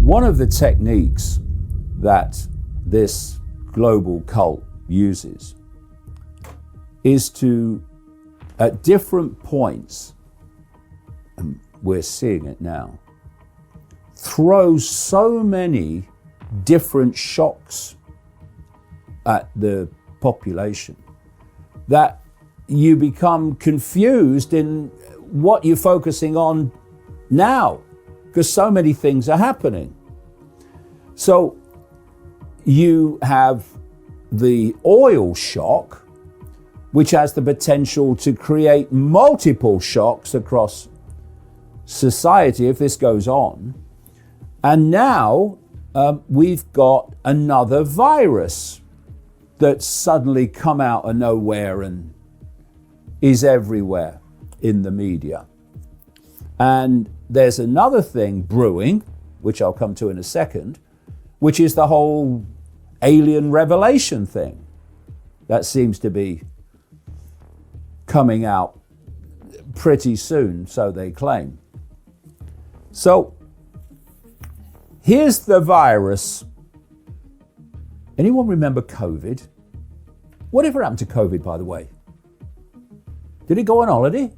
One of the techniques that this global cult uses is to, at different points, and we're seeing it now, throw so many different shocks at the population that you become confused in what you're focusing on now, because so many things are happening. So you have the oil shock, which has the potential to create multiple shocks across society if this goes on. And now we've got another virus that's suddenly come out of nowhere and is everywhere in the media. And there's another thing brewing, which I'll come to in a second, which is the whole alien revelation thing that seems to be coming out pretty soon, so they claim. So here's the virus. Anyone remember COVID? Whatever happened to COVID, by the way? Did it go on holiday?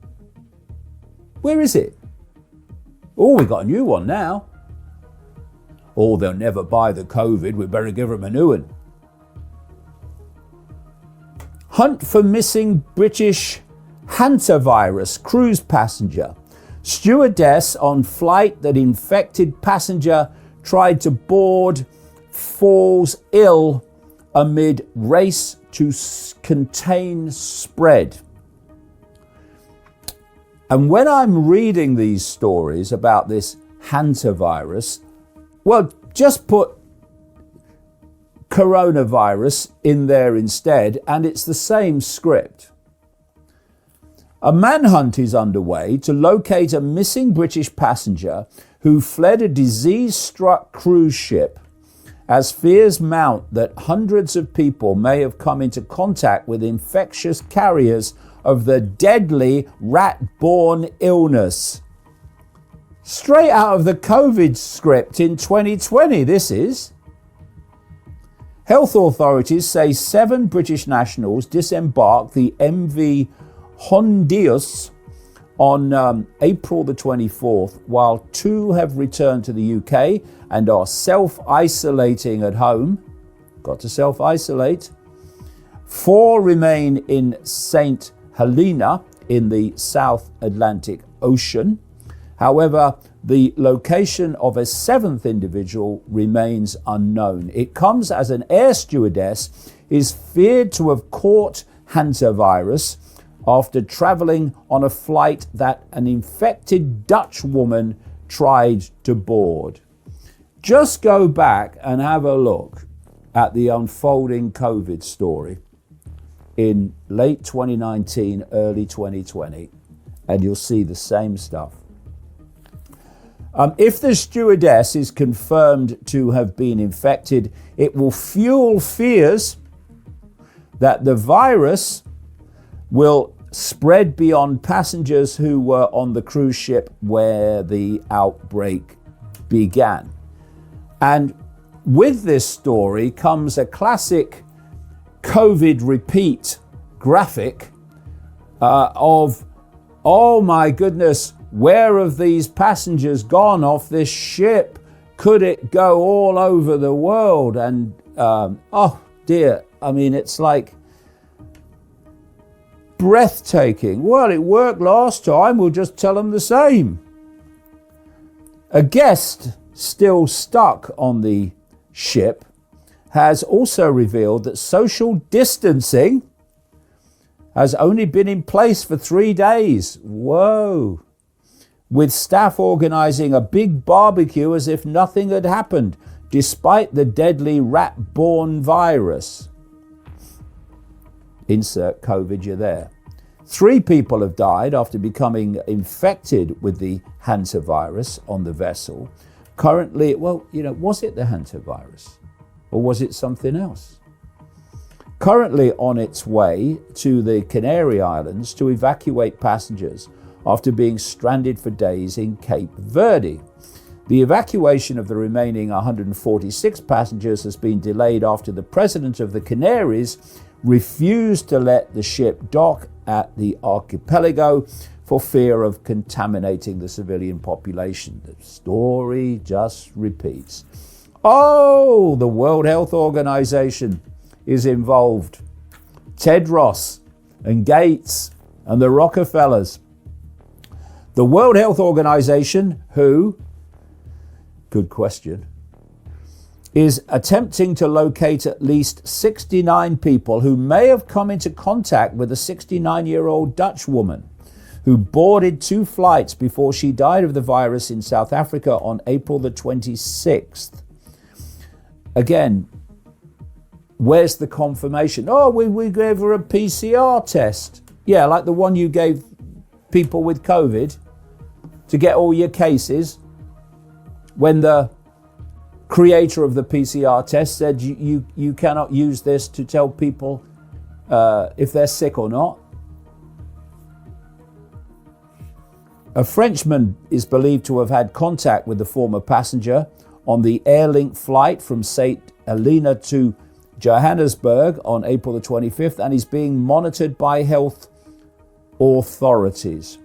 Where is it? Oh, we got a new one now. Oh, they'll never buy the COVID. We better give them a new one. Hunt for missing British hantavirus cruise passenger. Stewardess on flight that infected passenger tried to board, falls ill amid race to contain spread. And when I'm reading these stories about this hantavirus, well, just put coronavirus in there instead, and it's the same script. A manhunt is underway to locate a missing British passenger who fled a disease-struck cruise ship as fears mount that hundreds of people may have come into contact with infectious carriers of the deadly rat-borne illness. Straight out of the COVID script in 2020, this is. Health authorities say 7 British nationals disembarked the MV Hondius on April the 24th, while 2 have returned to the UK and are self-isolating at home. Got to self-isolate. 4 remain in St. Helena in the South Atlantic Ocean. However, the location of a 7th individual remains unknown. It comes as an air stewardess is feared to have caught hantavirus after traveling on a flight that an infected Dutch woman tried to board. Just go back and have a look at the unfolding COVID story in late 2019, early 2020, and you'll see the same stuff. If the stewardess is confirmed to have been infected, it will fuel fears that the virus will spread beyond passengers who were on the cruise ship where the outbreak began. And with this story comes a classic COVID repeat graphic of, oh my goodness, where have these passengers gone off this ship? Could it go all over the world? And oh dear, I mean, it's like breathtaking. Well, it worked last time, we'll just tell them the same. A guest still stuck on the ship has also revealed that social distancing has only been in place for 3 days. Whoa. With staff organising a big barbecue as if nothing had happened, despite the deadly rat-borne virus. Insert COVID, you're there. 3 people have died after becoming infected with the hantavirus on the vessel. Currently, well, was it the hantavirus or was it something else? Currently on its way to the Canary Islands to evacuate passengers after being stranded for days in Cape Verde. The evacuation of the remaining 146 passengers has been delayed after the president of the Canaries refused to let the ship dock at the archipelago for fear of contaminating the civilian population. The story just repeats. Oh, the World Health Organization is involved. Tedros and Gates and the Rockefellers. The World Health Organization, who, good question, is attempting to locate at least 69 people who may have come into contact with a 69-year-old Dutch woman who boarded 2 flights before she died of the virus in South Africa on April the 26th. Again, where's the confirmation? Oh, we gave her a PCR test. Yeah, like the one you gave people with COVID to get all your cases, when the creator of the PCR test said you cannot use this to tell people if they're sick or not. A Frenchman is believed to have had contact with the former passenger on the Airlink flight from St. Helena to Johannesburg on April the 25th, and he's being monitored by health authorities.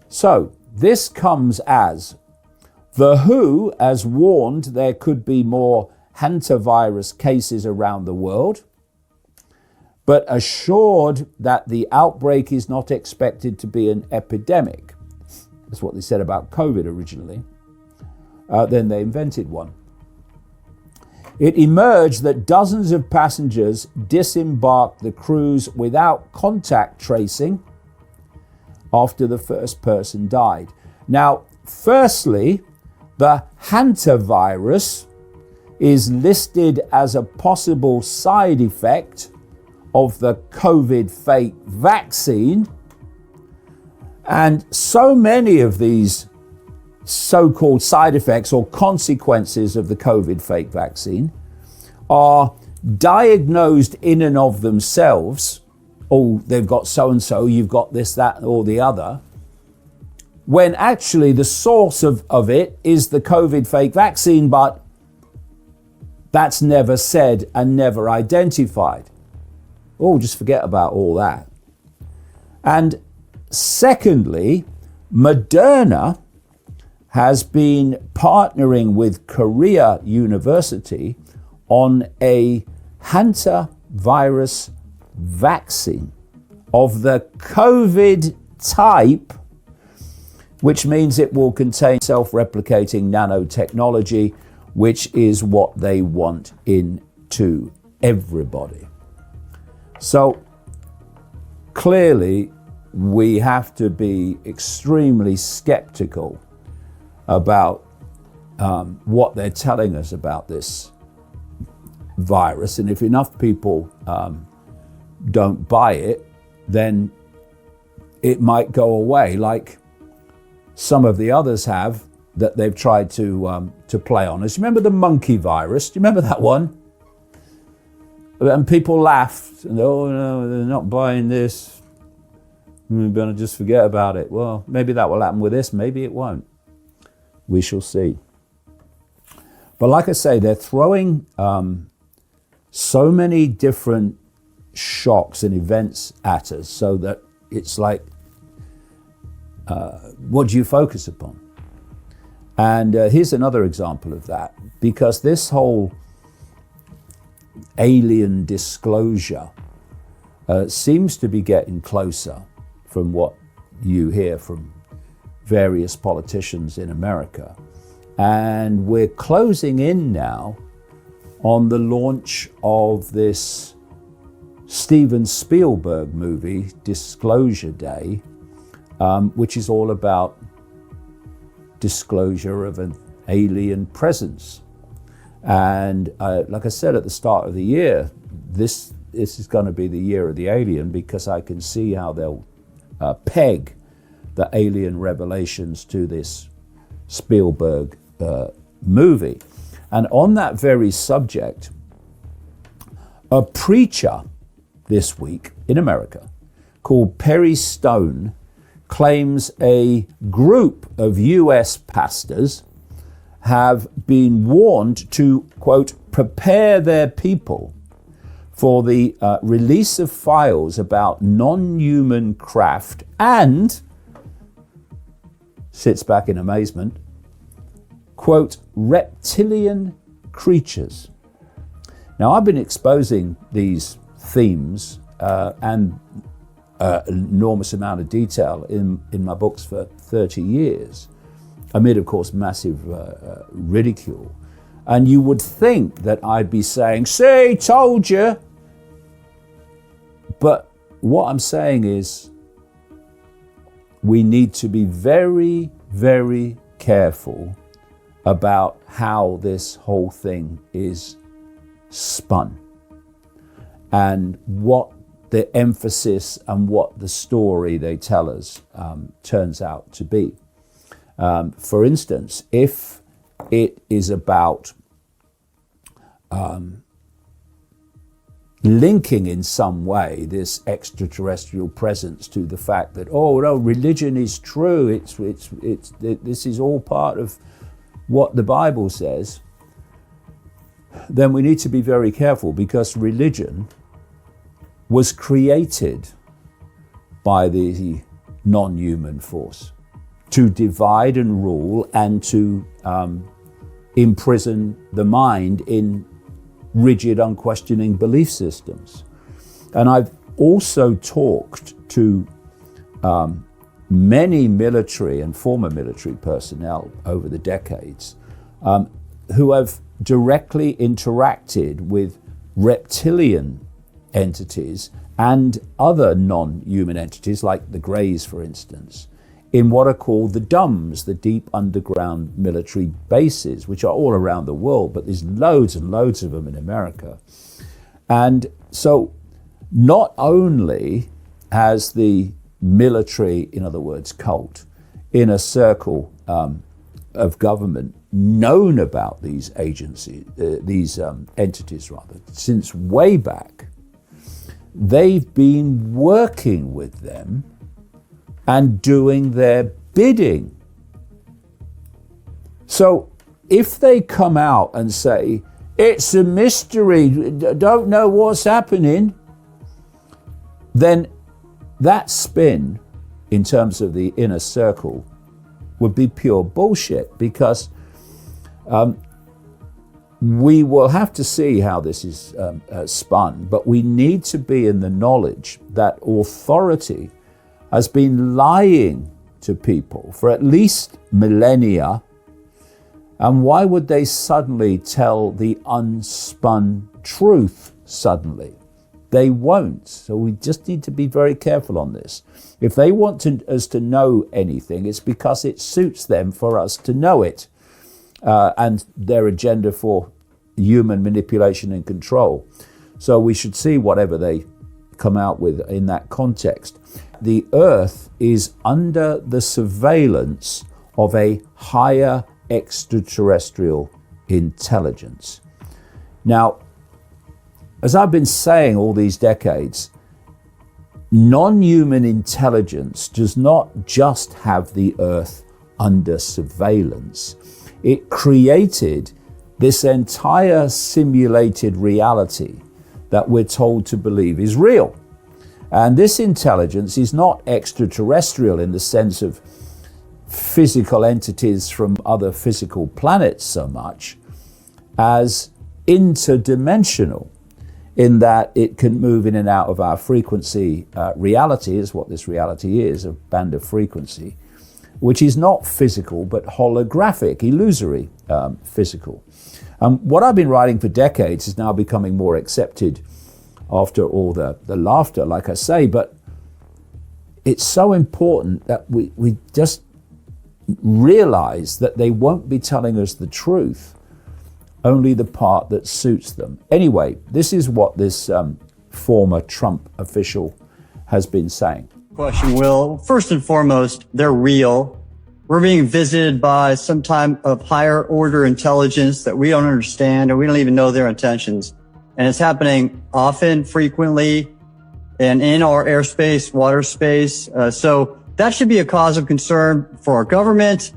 So, this comes as the WHO has warned there could be more hantavirus cases around the world, but assured that the outbreak is not expected to be an epidemic. That's what they said about COVID originally. Then they invented one. It emerged that dozens of passengers disembarked the cruise without contact tracing after the first person died. Now, firstly, the hantavirus is listed as a possible side effect of the COVID fake vaccine. And so many of these so-called side effects or consequences of the COVID fake vaccine are diagnosed in and of themselves. Oh, they've got so-and-so, you've got this, that, or the other, when actually the source of it is the COVID fake vaccine, but that's never said and never identified. Oh, just forget about all that. And secondly, Moderna has been partnering with Korea University on a hantavirus vaccine of the COVID type, which means it will contain self-replicating nanotechnology, which is what they want into everybody. So clearly, we have to be extremely skeptical about what they're telling us about this virus. And if enough people don't buy it, then it might go away, like some of the others have that they've tried to play on us. Remember the monkey virus? Do you remember that one? And people laughed, and oh no, they're not buying this. We're going to just forget about it. Well, maybe that will happen with this, maybe it won't. We shall see. But like I say, they're throwing so many different shocks and events at us so that it's like, what do you focus upon? And here's another example of that, because this whole alien disclosure seems to be getting closer from what you hear from various politicians in America. And we're closing in now on the launch of this Steven Spielberg movie, Disclosure Day, which is all about disclosure of an alien presence. And like I said at the start of the year, this is going to be the year of the alien, because I can see how they'll peg the alien revelations to this Spielberg movie. And on that very subject, a preacher this week in America called Perry Stone claims a group of US pastors have been warned to, quote, prepare their people for the release of files about non-human craft and, sits back in amazement, quote, reptilian creatures. Now, I've been exposing these themes and enormous amount of detail in my books for 30 years, amid, of course, massive ridicule. And you would think that I'd be saying, see, told you. But what I'm saying is we need to be very, very careful about how this whole thing is spun and what the emphasis and what the story they tell us turns out to be. For instance, if it is about linking in some way this extraterrestrial presence to the fact that, oh no, religion is true, this is all part of what the Bible says, then we need to be very careful, because religion was created by the non-human force to divide and rule and to imprison the mind in rigid, unquestioning belief systems. And I've also talked to many military and former military personnel over the decades who have directly interacted with reptilian entities and other non-human entities, like the Greys, for instance, in what are called the DUMBs, the deep underground military bases, which are all around the world, but there's loads and loads of them in America. And so not only has the military, in other words, cult, in a circle of government known about these agencies, these entities rather, since way back, they've been working with them and doing their bidding. So if they come out and say, it's a mystery, don't know what's happening, then that spin, in terms of the inner circle, would be pure bullshit, because we will have to see how this is spun, but we need to be in the knowledge that authority has been lying to people for at least millennia. And why would they suddenly tell the unspun truth suddenly? They won't. So we just need to be very careful on this. If they want us to know anything, it's because it suits them for us to know it, and their agenda for human manipulation and control. So we should see whatever they come out with in that context. The Earth is under the surveillance of a higher extraterrestrial intelligence. Now, as I've been saying all these decades, non-human intelligence does not just have the Earth under surveillance. It created this entire simulated reality that we're told to believe is real. And this intelligence is not extraterrestrial in the sense of physical entities from other physical planets so much as interdimensional, in that it can move in and out of our frequency. Reality is what this reality is, a band of frequency, which is not physical but holographic, illusory physical. What I've been writing for decades is now becoming more accepted after all the laughter, like I say, but it's so important that we just realize that they won't be telling us the truth, only the part that suits them. Anyway, this is what this former Trump official has been saying. Question, Will. First and foremost, they're real. We're being visited by some type of higher order intelligence that we don't understand, and we don't even know their intentions. And it's happening often, frequently, and in our airspace, water space. So that should be a cause of concern for our government.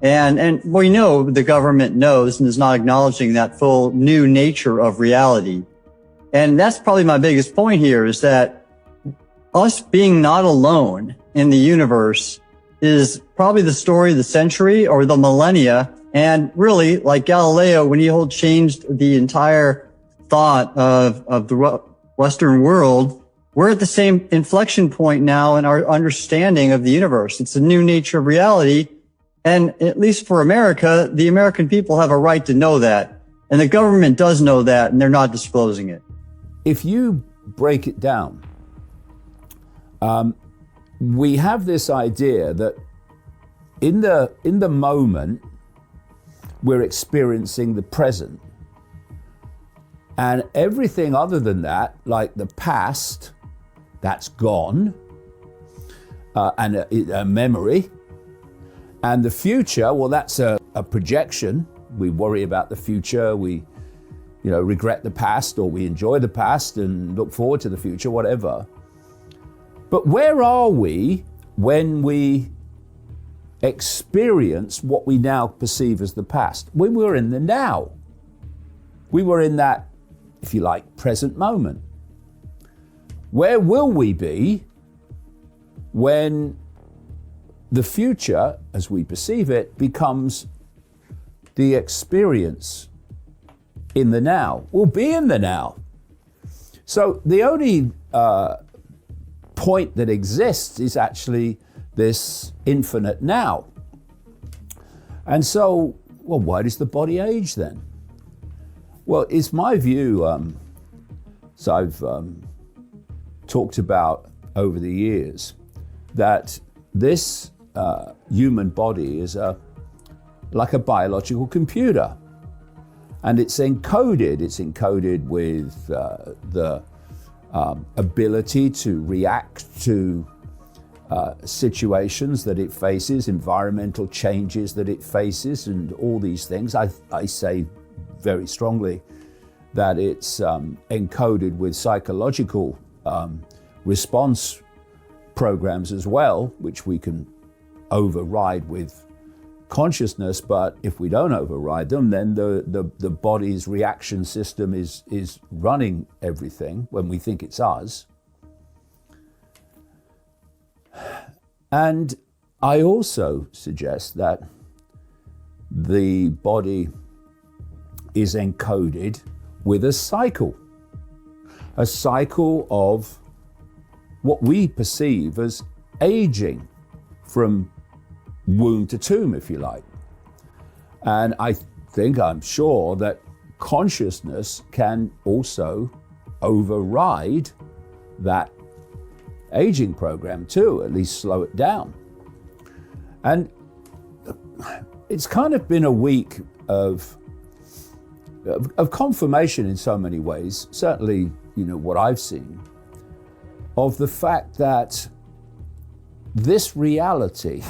And we know the government knows and is not acknowledging that full new nature of reality. And that's probably my biggest point here, is that us being not alone in the universe is probably the story of the century or the millennia. And really, like Galileo, when he changed the entire thought of the Western world, we're at the same inflection point now in our understanding of the universe. It's a new nature of reality. And at least for America, the American people have a right to know that. And the government does know that, and they're not disclosing it. If you break it down, we have this idea that in the moment, we're experiencing the present. And everything other than that, like the past, that's gone, and a memory. And the future, well, that's a projection. We worry about the future, we regret the past, or we enjoy the past and look forward to the future, whatever. But where are we when we experience what we now perceive as the past? We were in the now. We were in that, if you like, present moment. Where will we be when the future, as we perceive it, becomes the experience in the now? We'll be in the now. So the only point that exists is actually this infinite now. And so, well, why does the body age then? Well, it's my view, so I've talked about over the years, that this human body is like a biological computer. And it's encoded. It's encoded with the ability to react to situations that it faces, environmental changes that it faces, and all these things. I say very strongly that it's encoded with psychological response programs as well, which we can override with consciousness. But if we don't override them, then the body's reaction system is running everything when we think it's us. And I also suggest that the body is encoded with a cycle of what we perceive as aging from womb to tomb, if you like. And I'm sure that consciousness can also override that aging program too, at least slow it down. And it's kind of been a week of confirmation in so many ways, certainly, what I've seen, of the fact that this reality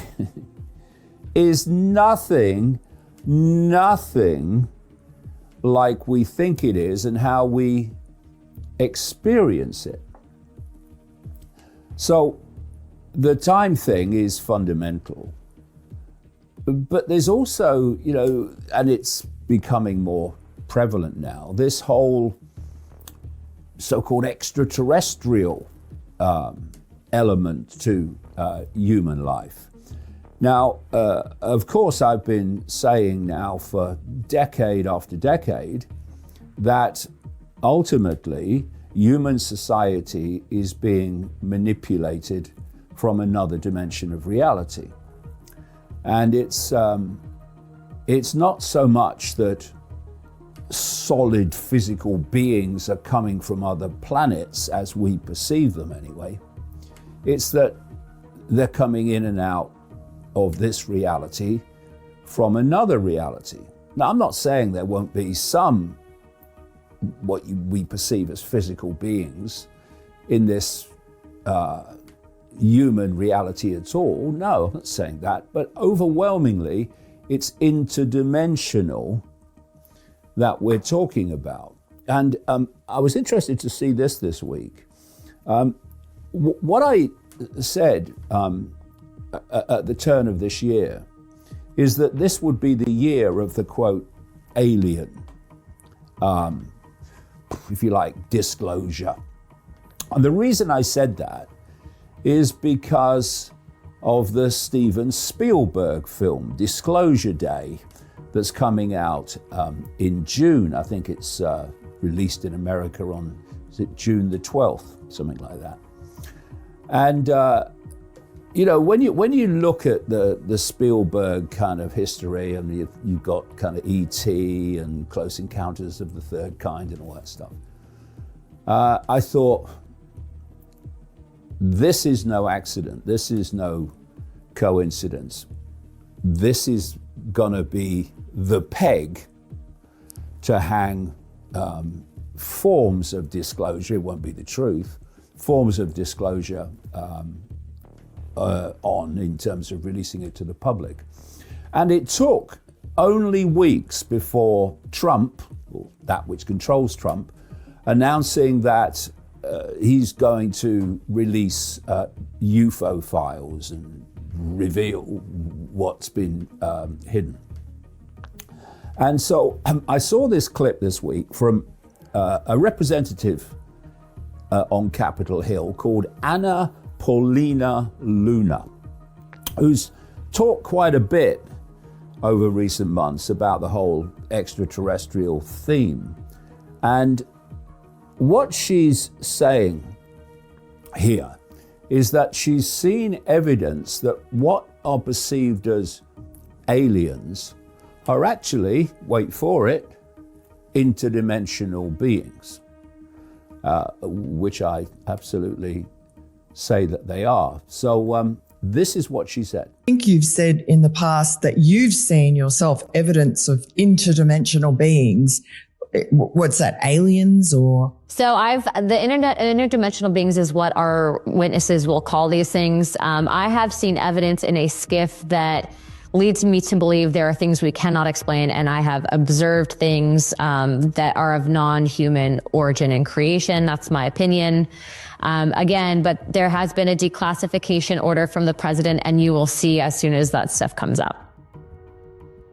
is nothing like we think it is and how we experience it. So the time thing is fundamental. But there's also, and it's becoming more prevalent now, this whole so-called extraterrestrial element to human life. Now, of course, I've been saying now for decade after decade that ultimately human society is being manipulated from another dimension of reality. And it's not so much that solid physical beings are coming from other planets as we perceive them anyway. It's that they're coming in and out of this reality from another reality. Now, I'm not saying there won't be some we perceive as physical beings in this human reality at all. No, I'm not saying that. But overwhelmingly, it's interdimensional that we're talking about. And I was interested to see this week. What I said at the turn of this year is that this would be the year of the, quote, alien, if you like, disclosure. And the reason I said that is because of the Steven Spielberg film, Disclosure Day, that's coming out in June. I think it's released in America on, is it June the 12th, something like that. And when you look at the Spielberg kind of history, and you've got kind of E.T. and Close Encounters of the Third Kind and all that stuff, I thought, this is no accident. This is no coincidence. This is gonna be the peg to hang forms of disclosure. It won't be the truth. Forms of disclosure on in terms of releasing it to the public. And it took only weeks before Trump, or that which controls Trump, announcing that he's going to release UFO files and reveal what's been hidden. And so I saw this clip this week from a representative on Capitol Hill called Anna Paulina Luna, who's talked quite a bit over recent months about the whole extraterrestrial theme. And what she's saying here is that she's seen evidence that what are perceived as aliens are actually, wait for it, interdimensional beings, which I absolutely say that they are. So this is what she said. I think you've said in the past that you've seen yourself evidence of interdimensional beings. What's that, aliens or? So the interdimensional beings is what our witnesses will call these things. I have seen evidence in a skiff that leads me to believe there are things we cannot explain, and I have observed things that are of non-human origin and creation. That's my opinion. Again, but there has been a declassification order from the president, and you will see as soon as that stuff comes up.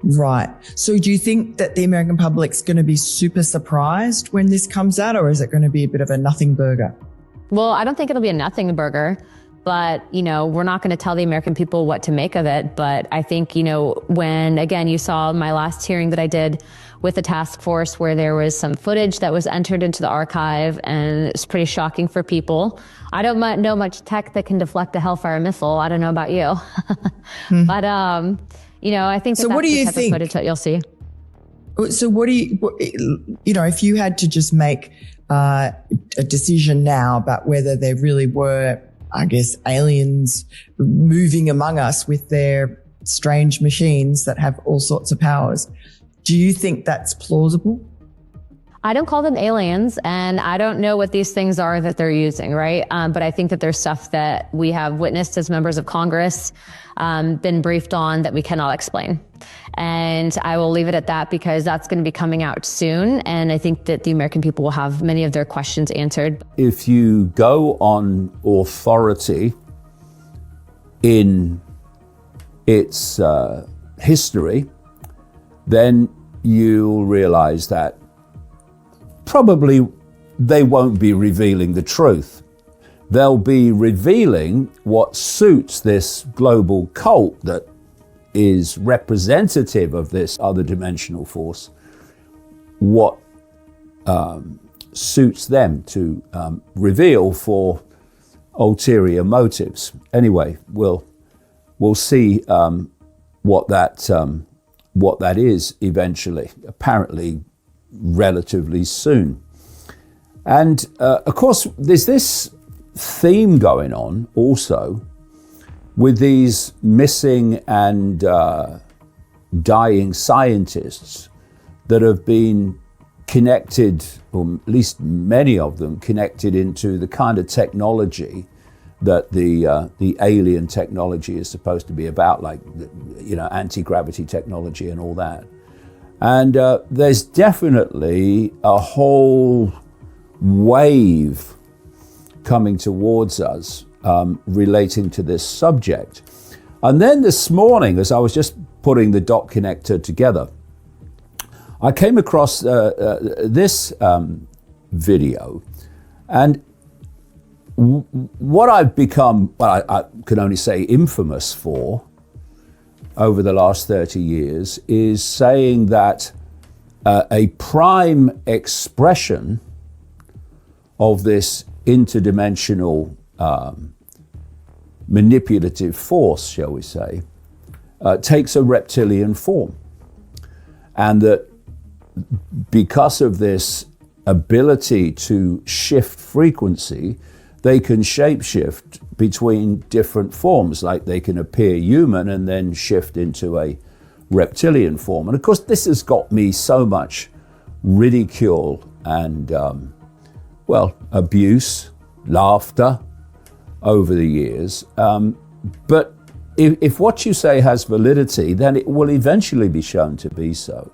Right. So do you think that the American public's going to be super surprised when this comes out, or is it going to be a bit of a nothing burger? Well, I don't think it'll be a nothing burger, but, we're not going to tell the American people what to make of it. But I think, when, again, you saw my last hearing that I did with the task force where there was some footage that was entered into the archive, and it's pretty shocking for people. I don't know much tech that can deflect a Hellfire missile. I don't know about you. But, I think so. What do you think? Of footage that you'll see. So what do you, if you had to just make a decision now about whether there really were, I guess, aliens moving among us with their strange machines that have all sorts of powers, do you think that's plausible? I don't call them aliens, and I don't know what these things are that they're using, right? But I think that there's stuff that we have witnessed as members of Congress, been briefed on, that we cannot explain. And I will leave it at that, because that's going to be coming out soon. And I think that the American people will have many of their questions answered. If you go on authority in its history, then you'll realize that probably they won't be revealing the truth. They'll be revealing what suits this global cult that is representative of this other dimensional force, what suits them to reveal for ulterior motives. Anyway, we'll see what that is eventually, apparently relatively soon. And of course, there's this theme going on also with these missing and dying scientists that have been connected, or at least many of them connected into the kind of technology that the alien technology is supposed to be about, like anti-gravity technology and all that. And there's definitely a whole wave coming towards us relating to this subject. And then this morning, as I was just putting the dot connector together, I came across this video, and what I've become, well, I can only say infamous for over the last 30 years is saying that a prime expression of this interdimensional manipulative force, shall we say, takes a reptilian form. And that because of this ability to shift frequency, they can shapeshift between different forms, like they can appear human and then shift into a reptilian form. And of course, this has got me so much ridicule and, abuse, laughter over the years. But if what you say has validity, then it will eventually be shown to be so.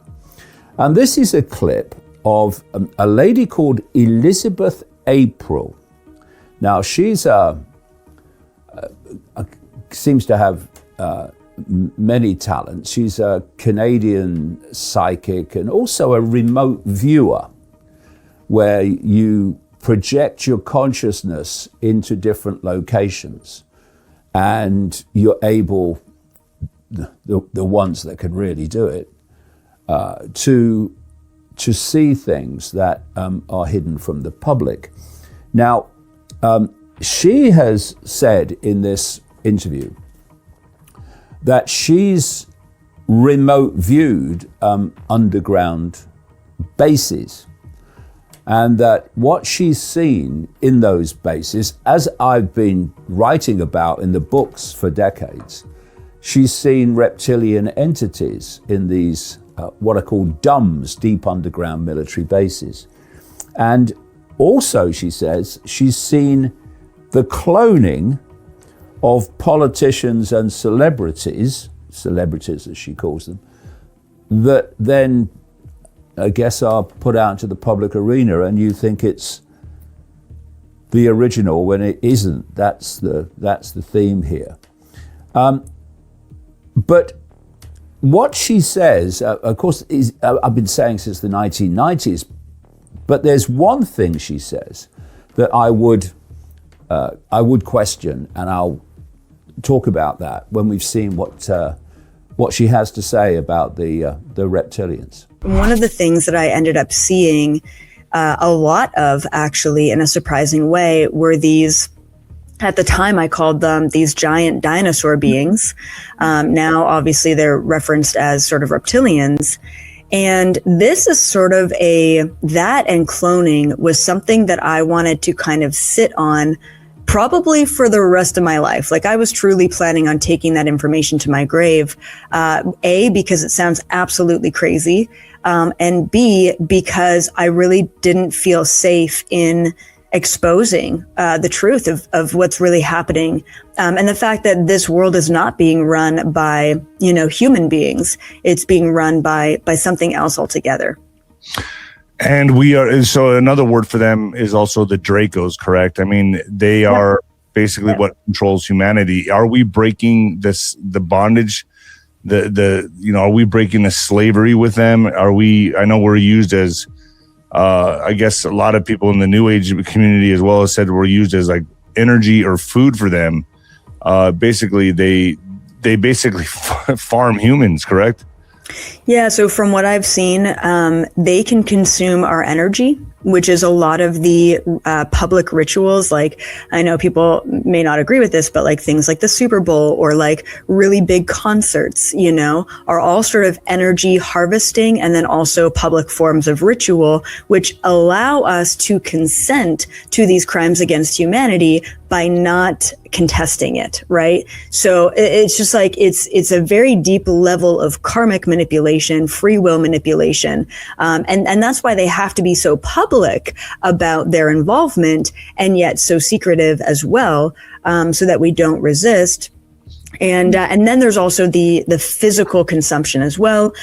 And this is a clip of a lady called Elizabeth April. Now, she's seems to have many talents. She's a Canadian psychic and also a remote viewer, where you project your consciousness into different locations, and you're able, the ones that can really do it, to see things that are hidden from the public. Now, she has said in this interview that she's remote viewed underground bases, and that what she's seen in those bases, as I've been writing about in the books for decades, she's seen reptilian entities in these what are called DUMBs, deep underground military bases. And also, she says, she's seen the cloning of politicians and celebrities as she calls them, that then, I guess, are put out into the public arena, and you think it's the original when it isn't. That's the theme here. But what she says, of course, is I've been saying since the 1990s, but there's one thing she says that I would question, and I'll talk about that when we've seen what she has to say about the reptilians. One of the things that I ended up seeing a lot of, actually, in a surprising way, were these, at the time I called them these giant dinosaur beings. Now, obviously, they're referenced as sort of reptilians. And this is sort of that and cloning was something that I wanted to kind of sit on probably for the rest of my life. Like, I was truly planning on taking that information to my grave. A, because it sounds absolutely crazy. And B, because I really didn't feel safe in exposing the truth of what's really happening. And the fact that this world is not being run by, human beings. It's being run by something else altogether. And so another word for them is also the Dracos, correct? I mean, they are basically what controls humanity. Are we breaking the bondage? Are we breaking the slavery with them? I know we're used as, I guess a lot of people in the New Age community as well as said we're used as like energy or food for them. Basically, they basically farm humans, correct? Yeah, so from what I've seen, they can consume our energy, which is a lot of the public rituals. Like, I know people may not agree with this, but like things like the Super Bowl or like really big concerts, are all sort of energy harvesting, and then also public forms of ritual, which allow us to consent to these crimes against humanity by not contesting it, right? So it's just like, it's a very deep level of karmic manipulation, free will manipulation. And that's why they have to be so public about their involvement and yet so secretive as well, so that we don't resist. And then there's also the physical consumption as well,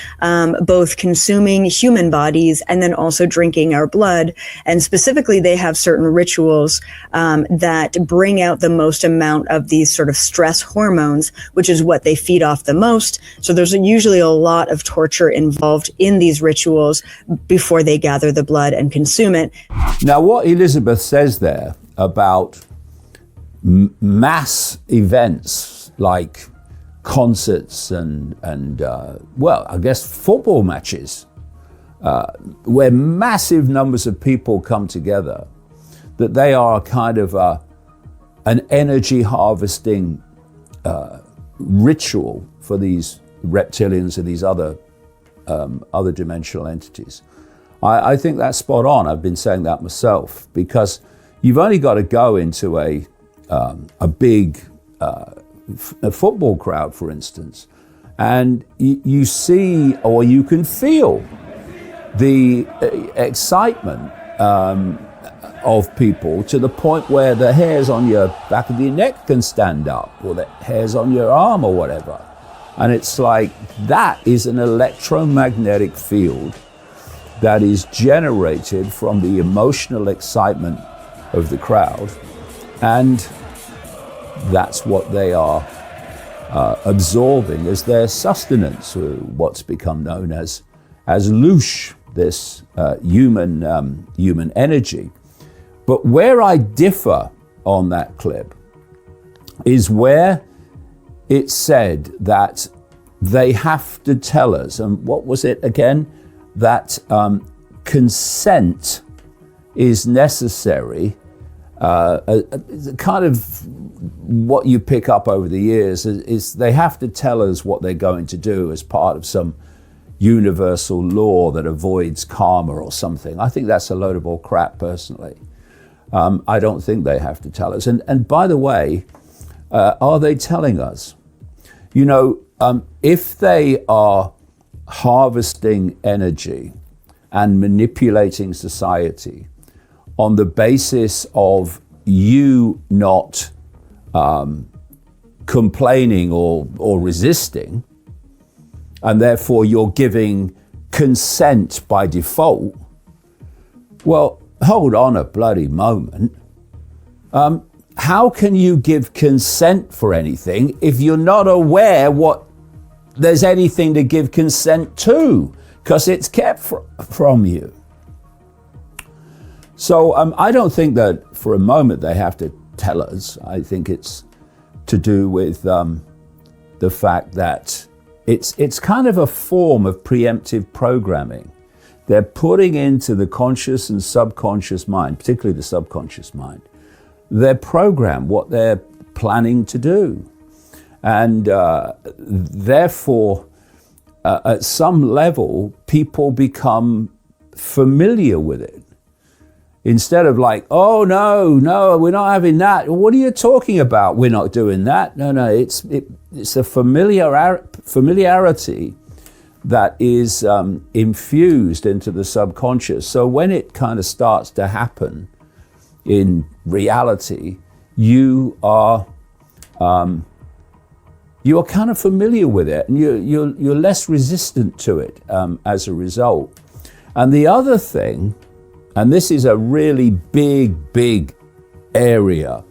both consuming human bodies and then also drinking our blood. And specifically, they have certain rituals that bring out the most amount of these sort of stress hormones, which is what they feed off the most. So there's usually a lot of torture involved in these rituals before they gather the blood and consume it. Now, what Elizabeth says there about mass events like concerts and well, I guess football matches, where massive numbers of people come together, that they are kind of an energy harvesting ritual for these reptilians and these other dimensional entities. I think that's spot on. I've been saying that myself, because you've only got to go into a big a football crowd, for instance, and you see, or you can feel the excitement of people, to the point where the hairs on your back of your neck can stand up, or the hairs on your arm or whatever. And it's like, that is an electromagnetic field that is generated from the emotional excitement of the crowd. And that's what they are absorbing as their sustenance, what's become known as loosh, this human energy. But where I differ on that clip is where it said that they have to tell us, and what was it again? That consent is necessary. Kind of what you pick up over the years is they have to tell us what they're going to do as part of some universal law that avoids karma or something. I think that's a load of bull crap, personally. I don't think they have to tell us. And by the way, are they telling us? You know, if they are harvesting energy and manipulating society on the basis of you not complaining or resisting, and therefore you're giving consent by default, well, hold on a bloody moment. How can you give consent for anything if you're not aware what there's anything to give consent to, because it's kept from you? So I don't think that for a moment they have to tell us. I think it's to do with the fact that it's kind of a form of preemptive programming. They're putting into the conscious and subconscious mind, particularly the subconscious mind, their program, what they're planning to do. And therefore, at some level, people become familiar with it. Instead of like, oh, no, we're not having that. What are you talking about? We're not doing that. No, it's a familiarity that is infused into the subconscious. So when it kind of starts to happen in reality, you are kind of familiar with it, and you're less resistant to it as a result. And the other thing, and this is a really big area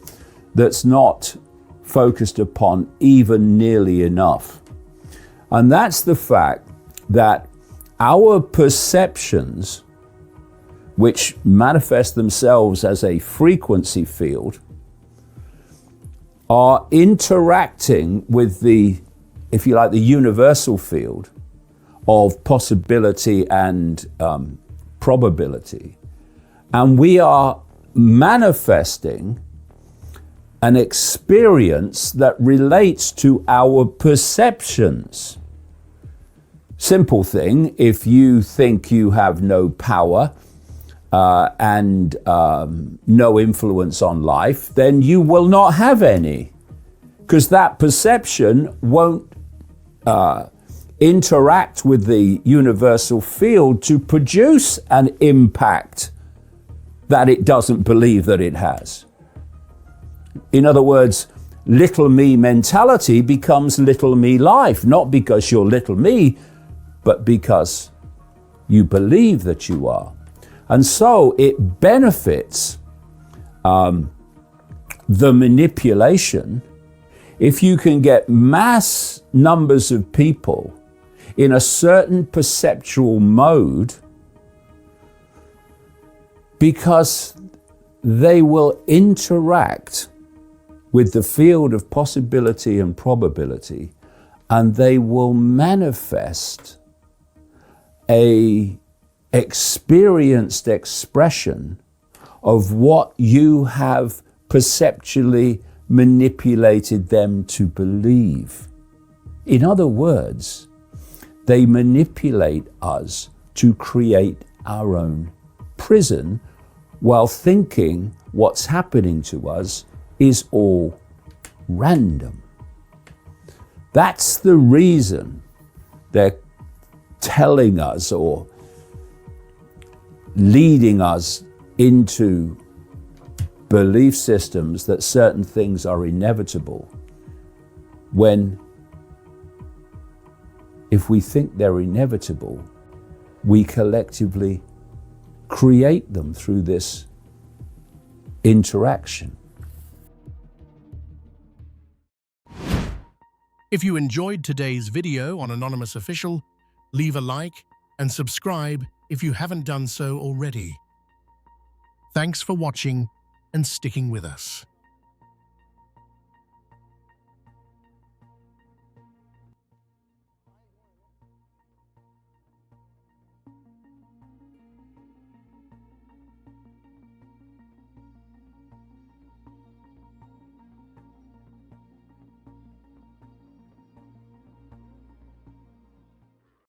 that's not focused upon even nearly enough. And that's the fact that our perceptions, which manifest themselves as a frequency field, are interacting with the, if you like, the universal field of possibility and probability. And we are manifesting an experience that relates to our perceptions. Simple thing, if you think you have no power and no influence on life, then you will not have any, because that perception won't interact with the universal field to produce an impact that it doesn't believe that it has. In other words, little me mentality becomes little me life, not because you're little me, but because you believe that you are. And so it benefits the manipulation if you can get mass numbers of people in a certain perceptual mode, because they will interact with the field of possibility and probability, and they will manifest a experienced expression of what you have perceptually manipulated them to believe. In other words, they manipulate us to create our own prison while thinking what's happening to us is all random. That's the reason they're telling us or leading us into belief systems that certain things are inevitable, when if we think they're inevitable, we collectively create them through this interaction. If you enjoyed today's video on Anonymous Official, leave a like and subscribe if you haven't done so already. Thanks for watching and sticking with us.